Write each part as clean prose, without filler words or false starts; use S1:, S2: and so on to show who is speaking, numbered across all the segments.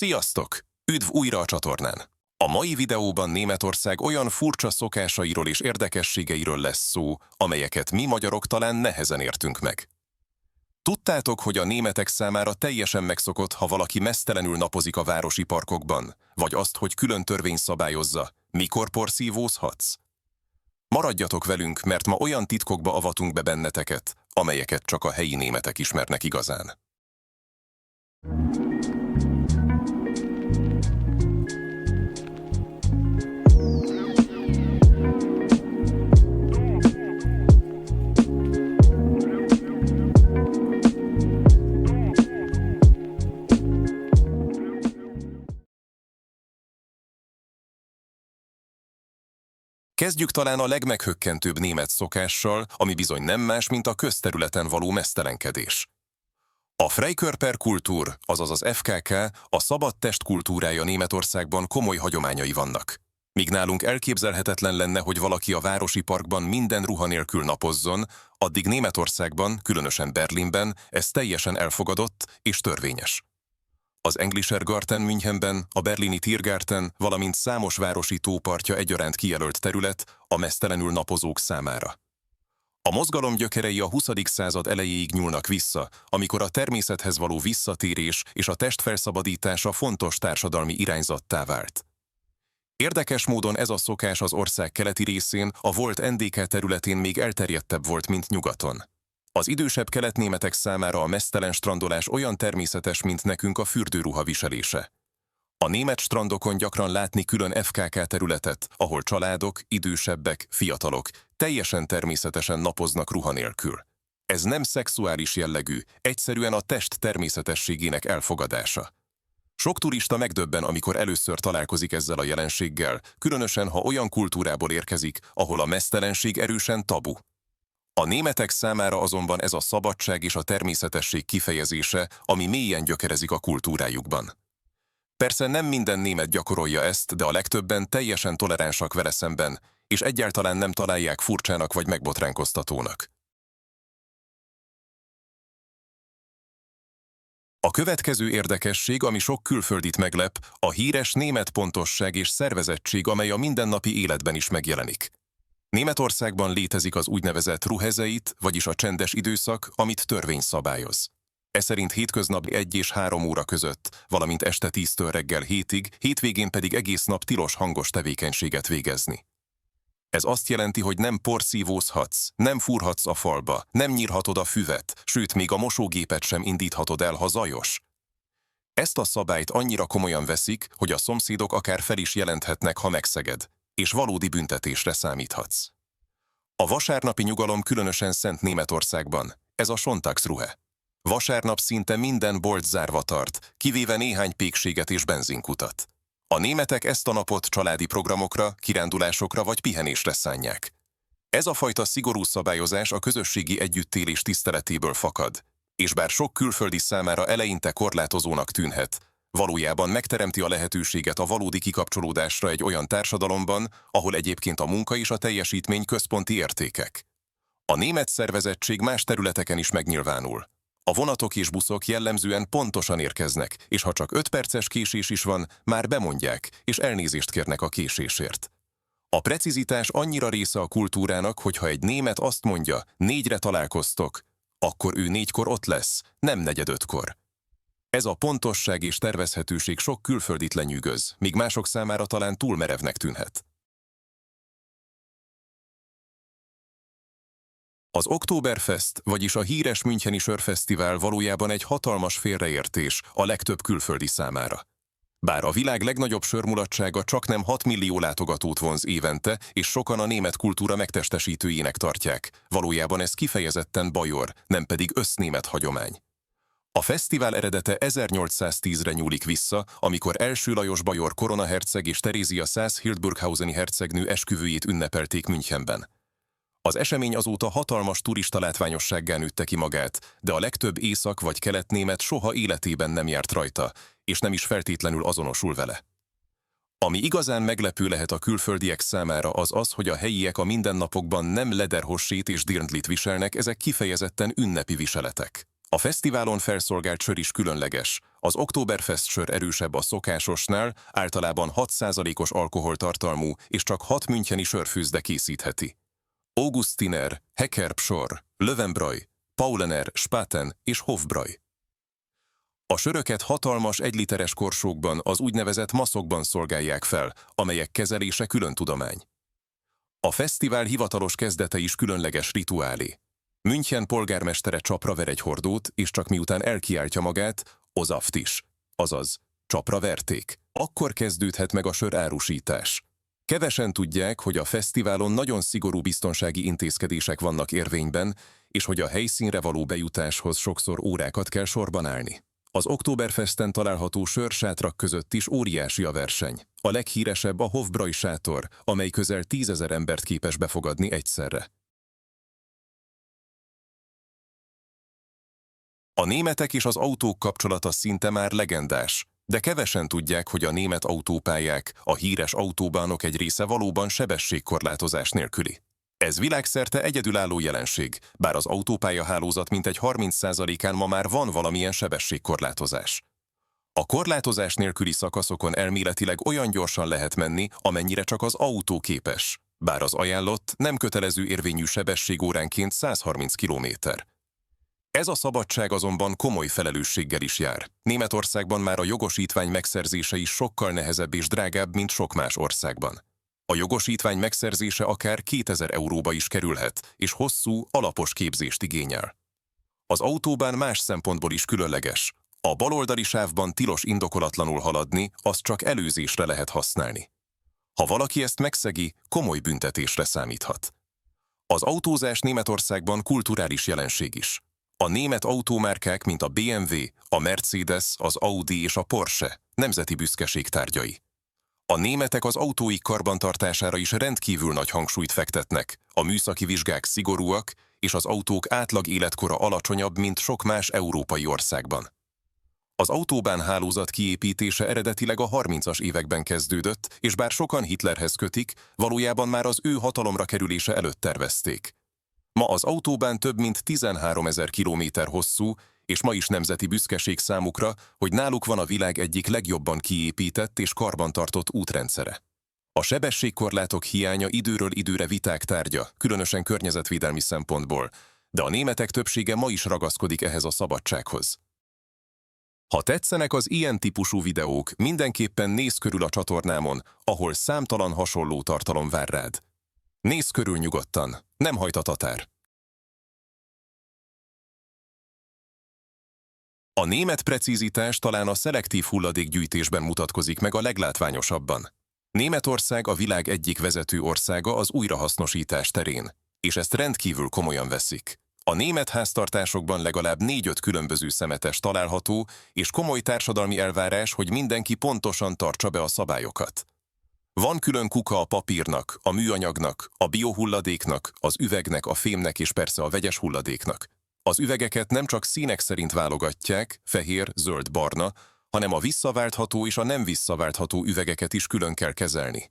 S1: Sziasztok! Üdv újra a csatornán! A mai videóban Németország olyan furcsa szokásairól és érdekességeiről lesz szó, amelyeket mi magyarok talán nehezen értünk meg. Tudtátok, hogy a németek számára teljesen megszokott, ha valaki meztelenül napozik a városi parkokban, vagy azt, hogy külön törvény szabályozza, mikor porszívózhatsz? Maradjatok velünk, mert ma olyan titkokba avatunk be benneteket, amelyeket csak a helyi németek ismernek igazán. Kezdjük talán a legmeghökkentőbb német szokással, ami bizony nem más, mint a közterületen való meztelenkedés. A Freikörperkultúr, azaz az FKK, a szabad test kultúrája Németországban komoly hagyományai vannak. Míg nálunk elképzelhetetlen lenne, hogy valaki a városi parkban minden ruha nélkül napozzon, addig Németországban, különösen Berlinben ez teljesen elfogadott és törvényes. Az Englischer Garten Münchenben, a berlini Tiergarten, valamint számos városi tópartja egyaránt kijelölt terület a meztelenül napozók számára. A mozgalom gyökerei a 20. század elejéig nyúlnak vissza, amikor a természethez való visszatérés és a test felszabadítása fontos társadalmi irányzattá vált. Érdekes módon ez a szokás az ország keleti részén, a volt NDK területén még elterjedtebb volt, mint nyugaton. Az idősebb keletnémetek számára a meztelen strandolás olyan természetes, mint nekünk a fürdőruha viselése. A német strandokon gyakran látni külön FKK területet, ahol családok, idősebbek, fiatalok teljesen természetesen napoznak ruha nélkül. Ez nem szexuális jellegű, egyszerűen a test természetességének elfogadása. Sok turista megdöbben, amikor először találkozik ezzel a jelenséggel, különösen ha olyan kultúrából érkezik, ahol a meztelenség erősen tabu. A németek számára azonban ez a szabadság és a természetesség kifejezése, ami mélyen gyökerezik a kultúrájukban. Persze nem minden német gyakorolja ezt, de a legtöbben teljesen toleránsak vele szemben, és egyáltalán nem találják furcsának vagy megbotránkoztatónak. A következő érdekesség, ami sok külföldit meglep, a híres német pontosság és szervezettség, amely a mindennapi életben is megjelenik. Németországban létezik az úgynevezett Ruhezeit, vagyis a csendes időszak, amit törvény szabályoz. Ez szerint hétköznapi 1 és 3 óra között, valamint este 10-től reggel 7-ig, hétvégén pedig egész nap tilos hangos tevékenységet végezni. Ez azt jelenti, hogy nem porszívózhatsz, nem fúrhatsz a falba, nem nyírhatod a füvet, sőt még a mosógépet sem indíthatod el, ha zajos. Ezt a szabályt annyira komolyan veszik, hogy a szomszédok akár fel is jelenthetnek, ha megszeged, és valódi büntetésre számíthatsz. A vasárnapi nyugalom különösen szent Németországban, ez a Sonntagsruhe. Vasárnap szinte minden bolt zárva tart, kivéve néhány pékséget és benzinkutat. A németek ezt a napot családi programokra, kirándulásokra vagy pihenésre szánják. Ez a fajta szigorú szabályozás a közösségi együttélés tiszteletéből fakad, és bár sok külföldi számára eleinte korlátozónak tűnhet, valójában megteremti a lehetőséget a valódi kikapcsolódásra egy olyan társadalomban, ahol egyébként a munka és a teljesítmény központi értékek. A német szervezettség más területeken is megnyilvánul. A vonatok és buszok jellemzően pontosan érkeznek, és ha csak 5 perces késés is van, már bemondják, és elnézést kérnek a késésért. A precizitás annyira része a kultúrának, hogy ha egy német azt mondja, 4-re találkoztok, akkor ő 4-kor ott lesz, nem 4-5-kor. Ez a pontosság és tervezhetőség sok külföldit lenyűgöz, míg mások számára talán túl merevnek tűnhet. Az Oktoberfest, vagyis a híres müncheni sörfesztivál valójában egy hatalmas félreértés a legtöbb külföldi számára. Bár a világ legnagyobb sörmulatsága csaknem 6 millió látogatót vonz évente, és sokan a német kultúra megtestesítőjének tartják, valójában ez kifejezetten bajor, nem pedig össznémet hagyomány. A fesztivál eredete 1810-re nyúlik vissza, amikor első Lajos bajor koronaherceg és Terézia Szász-Hildburghauseni hercegnő esküvőjét ünnepelték Münchenben. Az esemény azóta hatalmas turista látványossággá nőtte ki magát, de a legtöbb észak- vagy keletnémet soha életében nem járt rajta, és nem is feltétlenül azonosul vele. Ami igazán meglepő lehet a külföldiek számára az az, hogy a helyiek a mindennapokban nem lederhossét és dirndlit viselnek, ezek kifejezetten ünnepi viseletek. A fesztiválon felszolgált sör is különleges, Az Oktoberfest sör erősebb a szokásosnál, általában 6%-os alkoholtartalmú és csak 6 müncheni sörfőzde készítheti. Augustiner, Heckerpsor, Löwenbräu, Paulener, Spaten és Hofbräu. A söröket hatalmas 1 literes korsókban, az úgynevezett maszokban szolgálják fel, amelyek kezelése külön tudomány. A fesztivál hivatalos kezdete is különleges rituálé. München polgármestere csapra ver egy hordót, és csak miután elkiáltja magát, ozaft is, azaz csapra verték. Akkor kezdődhet meg a sör árusítás. Kevesen tudják, hogy a fesztiválon nagyon szigorú biztonsági intézkedések vannak érvényben, és hogy a helyszínre való bejutáshoz sokszor órákat kell sorban állni. Az Oktoberfesten található sörsátrak között is óriási a verseny. A leghíresebb a Hofbräu sátor, amely közel 10 000 embert képes befogadni egyszerre. A németek és az autók kapcsolata szinte már legendás, de kevesen tudják, hogy a német autópályák, a híres autóbánok egy része valóban sebességkorlátozás nélküli. Ez világszerte egyedülálló jelenség, bár az autópályahálózat mintegy 30%-án ma már van valamilyen sebességkorlátozás. A korlátozás nélküli szakaszokon elméletileg olyan gyorsan lehet menni, amennyire csak az autó képes, bár az ajánlott, nem kötelező érvényű sebesség óránként 130 km. Ez a szabadság azonban komoly felelősséggel is jár. Németországban már a jogosítvány megszerzése is sokkal nehezebb és drágább, mint sok más országban. A jogosítvány megszerzése akár 2000 euróba is kerülhet, és hosszú, alapos képzést igényel. Az autóbán más szempontból is különleges. A baloldali sávban tilos indokolatlanul haladni, azt csak előzésre lehet használni. Ha valaki ezt megszegi, komoly büntetésre számíthat. Az autózás Németországban kulturális jelenség is. A német autómárkák, mint a BMW, a Mercedes, az Audi és a Porsche nemzeti büszkeség tárgyai. A németek az autóik karbantartására is rendkívül nagy hangsúlyt fektetnek, a műszaki vizsgák szigorúak, és az autók átlag életkora alacsonyabb, mint sok más európai országban. Az autóbánhálózat kiépítése eredetileg a 30-as években kezdődött, és bár sokan Hitlerhez kötik, valójában már az ő hatalomra kerülése előtt tervezték. Ma az autóbán több mint 13 000 kilométer hosszú, és ma is nemzeti büszkeség számukra, hogy náluk van a világ egyik legjobban kiépített és karbantartott útrendszere. A sebességkorlátok hiánya időről időre viták tárgya, különösen környezetvédelmi szempontból, de a németek többsége ma is ragaszkodik ehhez a szabadsághoz. Ha tetszenek az ilyen típusú videók, mindenképpen nézz körül a csatornámon, ahol számtalan hasonló tartalom vár rád. Nézz körül nyugodtan, nem hajt a tatár. A német precízitás talán a szelektív hulladékgyűjtésben mutatkozik meg a leglátványosabban. Németország a világ egyik vezető országa az újrahasznosítás terén, és ezt rendkívül komolyan veszik. A német háztartásokban legalább 4-5 különböző szemetes található, és komoly társadalmi elvárás, hogy mindenki pontosan tartsa be a szabályokat. Van külön kuka a papírnak, a műanyagnak, a biohulladéknak, az üvegnek, a fémnek és persze a vegyes hulladéknak. Az üvegeket nem csak színek szerint válogatják, fehér, zöld, barna, hanem a visszaváltható és a nem visszaváltható üvegeket is külön kell kezelni.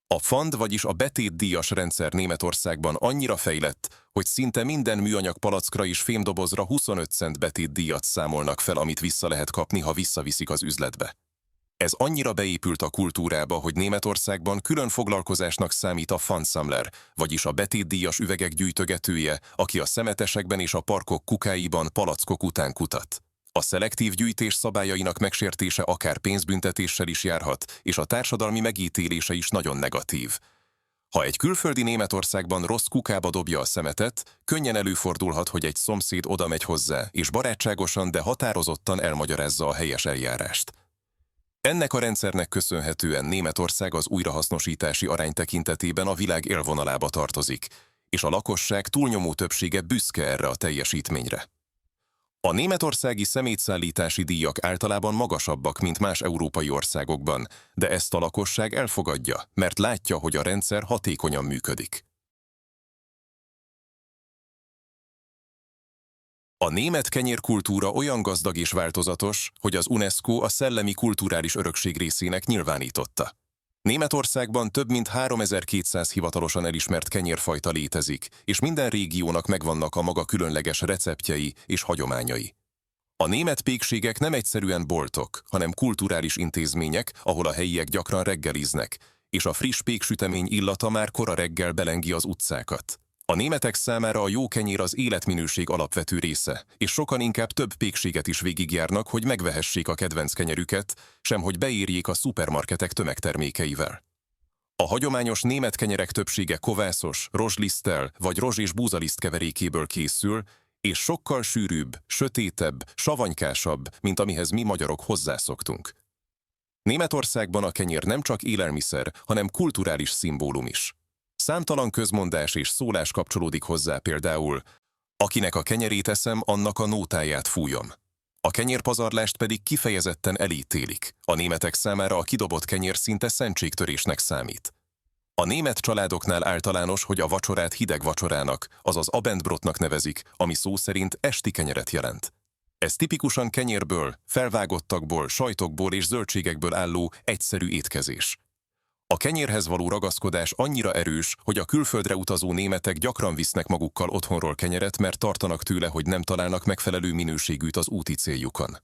S1: A Pfand, vagyis a betétdíjas rendszer Németországban annyira fejlett, hogy szinte minden műanyag palackra és fémdobozra 25 cent betétdíjat számolnak fel, amit vissza lehet kapni, ha visszaviszik az üzletbe. Ez annyira beépült a kultúrába, hogy Németországban külön foglalkozásnak számít a Pfandsammler, vagyis a betétdíjas üvegek gyűjtögetője, aki a szemetesekben és a parkok kukáiban palackok után kutat. A szelektív gyűjtés szabályainak megsértése akár pénzbüntetéssel is járhat, és a társadalmi megítélése is nagyon negatív. Ha egy külföldi Németországban rossz kukába dobja a szemetet, könnyen előfordulhat, hogy egy szomszéd oda megy hozzá, és barátságosan, de határozottan elmagyarázza a helyes eljárást. Ennek a rendszernek köszönhetően Németország az újrahasznosítási arány tekintetében a világ élvonalába tartozik, és a lakosság túlnyomó többsége büszke erre a teljesítményre. A németországi szemétszállítási díjak általában magasabbak, mint más európai országokban, de ezt a lakosság elfogadja, mert látja, hogy a rendszer hatékonyan működik. A német kenyérkultúra olyan gazdag és változatos, hogy az UNESCO a szellemi kulturális örökség részének nyilvánította. Németországban több mint 3200 hivatalosan elismert kenyérfajta létezik, és minden régiónak megvannak a maga különleges receptjei és hagyományai. A német pékségek nem egyszerűen boltok, hanem kulturális intézmények, ahol a helyiek gyakran reggeliznek, és a friss péksütemény illata már kora reggel belengi az utcákat. A németek számára a jó kenyér az életminőség alapvető része, és sokan inkább több pékséget is végigjárnak, hogy megvehessék a kedvenc kenyerüket, sem hogy beérjék a szupermarketek tömegtermékeivel. A hagyományos német kenyerek többsége kovászos, rozsliszttel vagy rozs és búzaliszt keverékéből készül, és sokkal sűrűbb, sötétebb, savanykásabb, mint amihez mi magyarok hozzászoktunk. Németországban a kenyér nem csak élelmiszer, hanem kulturális szimbólum is. Számtalan közmondás és szólás kapcsolódik hozzá, például: akinek a kenyerét eszem, annak a nótáját fújom. A kenyérpazarlást pedig kifejezetten elítélik. A németek számára a kidobott kenyér szinte szentségtörésnek számít. A német családoknál általános, hogy a vacsorát hideg vacsorának, azaz Abendbrotnak nevezik, ami szó szerint esti kenyeret jelent. Ez tipikusan kenyérből, felvágottakból, sajtokból és zöldségekből álló egyszerű étkezés. A kenyérhez való ragaszkodás annyira erős, hogy a külföldre utazó németek gyakran visznek magukkal otthonról kenyeret, mert tartanak tőle, hogy nem találnak megfelelő minőségűt az úti céljukon.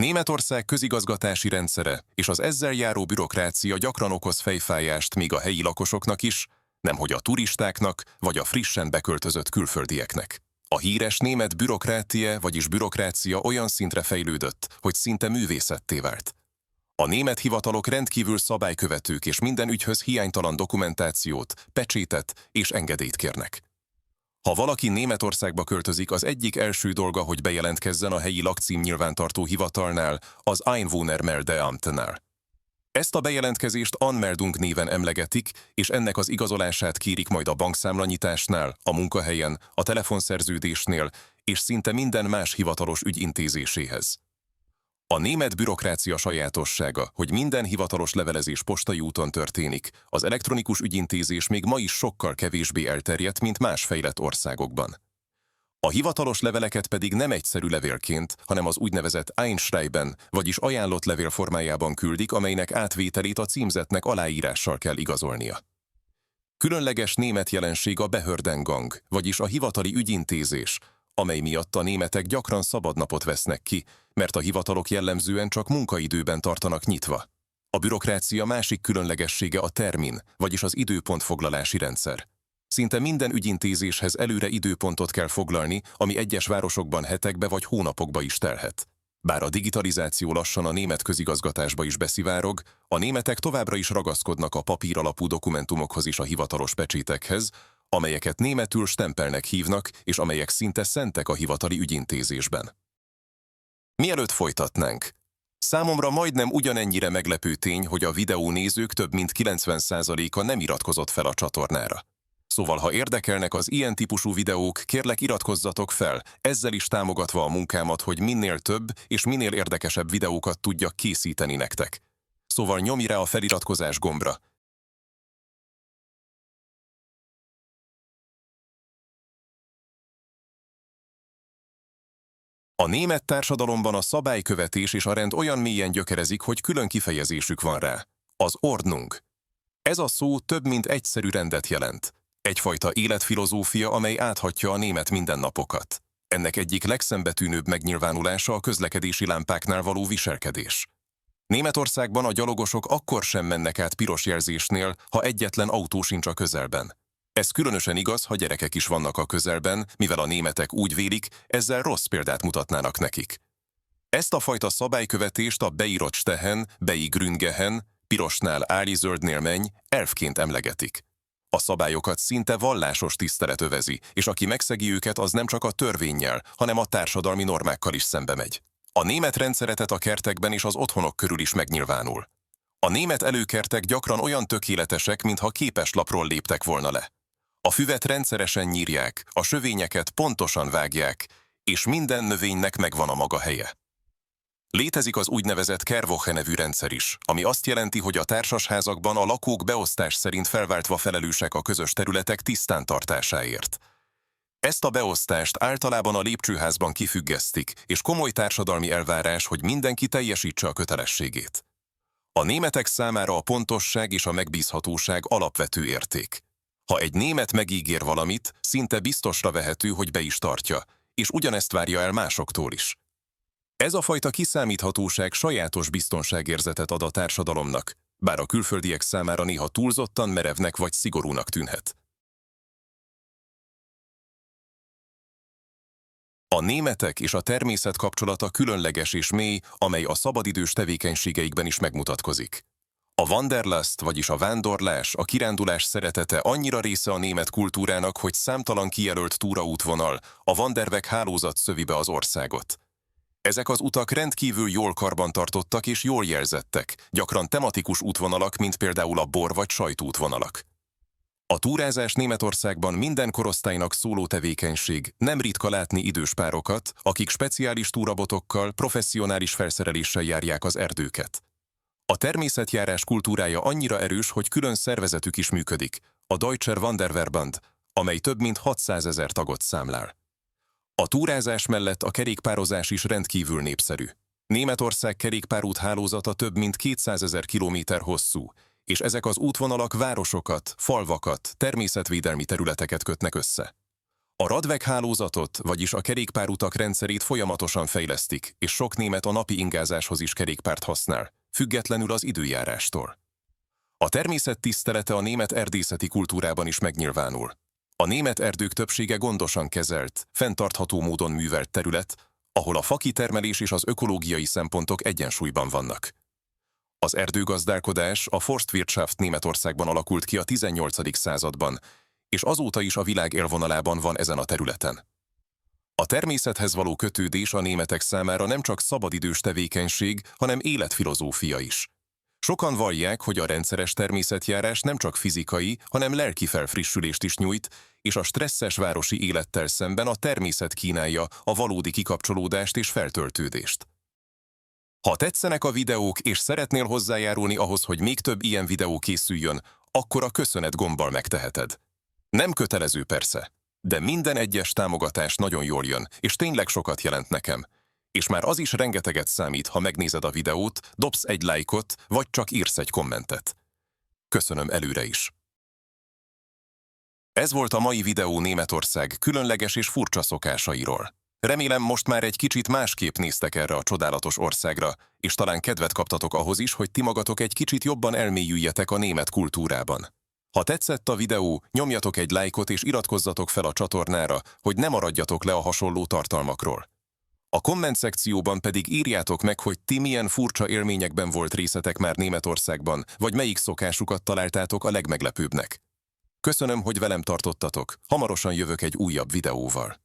S1: Németország közigazgatási rendszere és az ezzel járó bürokrácia gyakran okoz fejfájást még a helyi lakosoknak is, nemhogy a turistáknak vagy a frissen beköltözött külföldieknek. A híres német bürokrácia olyan szintre fejlődött, hogy szinte művészetté vált. A német hivatalok rendkívül szabálykövetők és minden ügyhöz hiánytalan dokumentációt, pecsétet és engedélyt kérnek. Ha valaki Németországba költözik, az egyik első dolga, hogy bejelentkezzen a helyi lakcím nyilvántartó hivatalnál, az Einwohnermeldeamtnál. Ezt a bejelentkezést Anmeldung néven emlegetik, és ennek az igazolását kérik majd a bankszámlanyitásnál, a munkahelyen, a telefonszerződésnél és szinte minden más hivatalos ügy intézéséhez. A német bürokrácia sajátossága, hogy minden hivatalos levelezés postai úton történik, az elektronikus ügyintézés még ma is sokkal kevésbé elterjedt, mint más fejlett országokban. A hivatalos leveleket pedig nem egyszerű levélként, hanem az úgynevezett Einschreiben, vagyis ajánlott levél formájában küldik, amelynek átvételét a címzettnek aláírással kell igazolnia. Különleges német jelenség a Behördengang, vagyis a hivatali ügyintézés, amely miatt a németek gyakran szabadnapot vesznek ki, mert a hivatalok jellemzően csak munkaidőben tartanak nyitva. A bürokrácia másik különlegessége a termin, vagyis az időpontfoglalási rendszer. Szinte minden ügyintézéshez előre időpontot kell foglalni, ami egyes városokban hetekbe vagy hónapokba is telhet. Bár a digitalizáció lassan a német közigazgatásba is beszivárog, a németek továbbra is ragaszkodnak a papír alapú dokumentumokhoz és a hivatalos pecsétekhez, amelyeket németül stempelnek hívnak, és amelyek szinte szentek a hivatali ügyintézésben. Mielőtt folytatnánk, számomra majdnem ugyanennyire meglepő tény, hogy a videónézők több mint 90%-a nem iratkozott fel a csatornára. Szóval, ha érdekelnek az ilyen típusú videók, kérlek iratkozzatok fel, ezzel is támogatva a munkámat, hogy minél több és minél érdekesebb videókat tudjak készíteni nektek. Szóval nyomj rá a feliratkozás gombra. A német társadalomban a szabálykövetés és a rend olyan mélyen gyökerezik, hogy külön kifejezésük van rá. Az Ordnung. Ez a szó több mint egyszerű rendet jelent. Egyfajta életfilozófia, amely áthatja a német mindennapokat. Ennek egyik legszembetűnőbb megnyilvánulása a közlekedési lámpáknál való viselkedés. Németországban a gyalogosok akkor sem mennek át piros jelzésnél, ha egyetlen autó sincs a közelben. Ez különösen igaz, ha gyerekek is vannak a közelben, mivel a németek úgy vélik, ezzel rossz példát mutatnának nekik. Ezt a fajta szabálykövetést a beírott stehen, grüngehen, pirosnál állj, zöldnél menj, elfként emlegetik. A szabályokat szinte vallásos tisztelet övezi, és aki megszegi őket, az nem csak a törvénnyel, hanem a társadalmi normákkal is szembe megy. A német rendszeretet a kertekben és az otthonok körül is megnyilvánul. A német előkertek gyakran olyan tökéletesek, mintha képeslapról léptek volna le. A füvet rendszeresen nyírják, a sövényeket pontosan vágják, és minden növénynek megvan a maga helye. Létezik az úgynevezett Kehrwoche nevű rendszer is, ami azt jelenti, hogy a társasházakban a lakók beosztás szerint felváltva felelősek a közös területek tisztántartásáért. Ezt a beosztást általában a lépcsőházban kifüggesztik, és komoly társadalmi elvárás, hogy mindenki teljesítse a kötelességét. A németek számára a pontosság és a megbízhatóság alapvető érték. Ha egy német megígér valamit, szinte biztosra vehető, hogy be is tartja, és ugyanezt várja el másoktól is. Ez a fajta kiszámíthatóság sajátos biztonságérzetet ad a társadalomnak, bár a külföldiek számára néha túlzottan merevnek vagy szigorúnak tűnhet. A németek és a természet kapcsolata különleges és mély, amely a szabadidős tevékenységeikben is megmutatkozik. A Wanderlust, vagyis a vándorlás, a kirándulás szeretete annyira része a német kultúrának, hogy számtalan kijelölt túraútvonal, a Wanderweg hálózat szövi be az országot. Ezek az utak rendkívül jól karbantartottak és jól jelzettek, gyakran tematikus útvonalak, mint például a bor- vagy sajtútvonalak. A túrázás Németországban minden korosztálynak szóló tevékenység, nem ritka látni idős párokat, akik speciális túrabotokkal, professzionális felszereléssel járják az erdőket. A természetjárás kultúrája annyira erős, hogy külön szervezetük is működik, a Deutscher Wanderverband, amely több mint 600 000 tagot számlál. A túrázás mellett a kerékpározás is rendkívül népszerű. Németország kerékpárút hálózata több mint 200 000 kilométer hosszú, és ezek az útvonalak városokat, falvakat, természetvédelmi területeket kötnek össze. A Radweg hálózatot, vagyis a kerékpárutak rendszerét folyamatosan fejlesztik, és sok német a napi ingázáshoz is kerékpárt használ, függetlenül az időjárástól. A természet tisztelete a német erdészeti kultúrában is megnyilvánul. A német erdők többsége gondosan kezelt, fenntartható módon művelt terület, ahol a fakitermelés és az ökológiai szempontok egyensúlyban vannak. Az erdőgazdálkodás, a Forstwirtschaft Németországban alakult ki a 18. században, és azóta is a világ élvonalában van ezen a területen. A természethez való kötődés a németek számára nem csak szabadidős tevékenység, hanem életfilozófia is. Sokan vallják, hogy a rendszeres természetjárás nem csak fizikai, hanem lelki felfrissülést is nyújt, és a stresszes városi élettel szemben a természet kínálja a valódi kikapcsolódást és feltöltődést. Ha tetszenek a videók és szeretnél hozzájárulni ahhoz, hogy még több ilyen videó készüljön, akkor a köszönet gombbal megteheted. Nem kötelező persze, de minden egyes támogatás nagyon jól jön, és tényleg sokat jelent nekem. És már az is rengeteget számít, ha megnézed a videót, dobsz egy lájkot, vagy csak írsz egy kommentet. Köszönöm előre is. Ez volt a mai videó Németország különleges és furcsa szokásairól. Remélem, most már egy kicsit másképp néztek erre a csodálatos országra, és talán kedvet kaptatok ahhoz is, hogy ti magatok egy kicsit jobban elmélyüljetek a német kultúrában. Ha tetszett a videó, nyomjatok egy lájkot és iratkozzatok fel a csatornára, hogy ne maradjatok le a hasonló tartalmakról. A komment szekcióban pedig írjátok meg, hogy ti milyen furcsa élményekben volt részetek már Németországban, vagy melyik szokásukat találtátok a legmeglepőbbnek. Köszönöm, hogy velem tartottatok, hamarosan jövök egy újabb videóval.